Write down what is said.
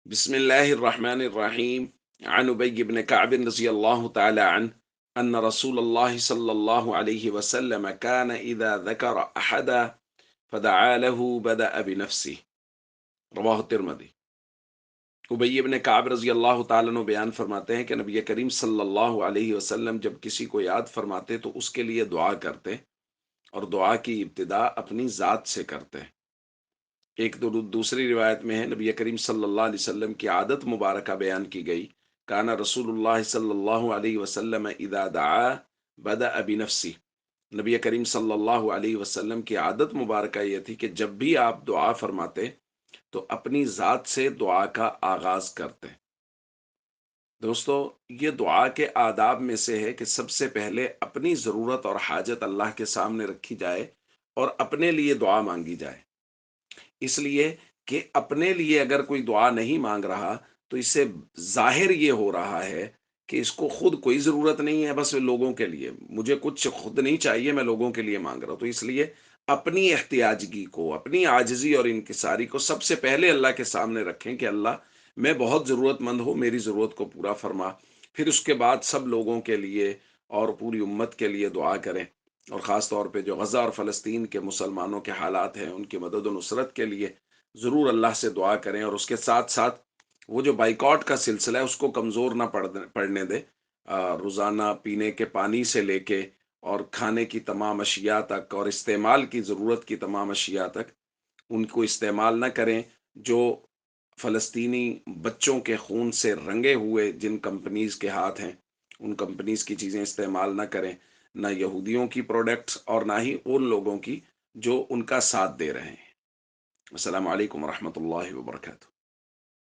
بسم الله الرحمن الرحيم. عن أبي بن كعب رضي الله تعالى عنه أن رسول الله صلى الله عليه وسلم كان إذا ذكر أحدا فدعا له بدأ بنفسه. رواہ الترمذی۔ ابی ابن کعب رضی اللہ تعالیٰ عنہ بیان فرماتے ہیں کہ نبی کریم صلی اللہ علیہ وسلم جب کسی کو یاد فرماتے تو اس کے لیے دعا کرتے، اور دعا کی ابتدا اپنی ذات سے کرتے۔ ایک دوسری روایت میں ہے نبی کریم صلی اللہ علیہ وسلم کی عادت مبارکہ بیان کی گئی، کانا رسول اللہ صلی اللہ علیہ وسلم اذا دعا بدأ بنفسی۔ نبی کریم صلی اللہ علیہ وسلم کی عادت مبارکہ یہ تھی کہ جب بھی آپ دعا فرماتے تو اپنی ذات سے دعا کا آغاز کرتے۔ دوستو، یہ دعا کے آداب میں سے ہے کہ سب سے پہلے اپنی ضرورت اور حاجت اللہ کے سامنے رکھی جائے اور اپنے لیے دعا مانگی جائے۔ اس لیے کہ اپنے لیے اگر کوئی دعا نہیں مانگ رہا تو اس سے ظاہر یہ ہو رہا ہے کہ اس کو خود کوئی ضرورت نہیں ہے، بس لوگوں کے لیے مجھے کچھ خود نہیں چاہیے، میں لوگوں کے لیے مانگ رہا ہوں۔ تو اس لیے اپنی احتیاجگی کو، اپنی عاجزی اور انکساری کو سب سے پہلے اللہ کے سامنے رکھیں کہ اللہ، میں بہت ضرورت مند ہوں، میری ضرورت کو پورا فرما۔ پھر اس کے بعد سب لوگوں کے لیے اور پوری امت کے لیے دعا کریں، اور خاص طور پہ جو غزہ اور فلسطین کے مسلمانوں کے حالات ہیں ان کی مدد و نصرت کے لیے ضرور اللہ سے دعا کریں، اور اس کے ساتھ ساتھ وہ جو بائیکاٹ کا سلسلہ ہے اس کو کمزور نہ پڑنے دیں۔ روزانہ پینے کے پانی سے لے کے اور کھانے کی تمام اشیاء تک اور استعمال کی ضرورت کی تمام اشیاء تک ان کو استعمال نہ کریں جو فلسطینی بچوں کے خون سے رنگے ہوئے جن کمپنیز کے ہاتھ ہیں، ان کمپنیز کی چیزیں استعمال نہ کریں، نہ یہودیوں کی پروڈکٹس اور نہ ہی ان لوگوں کی جو ان کا ساتھ دے رہے ہیں۔ السلام علیکم ورحمۃ اللہ وبرکاتہ۔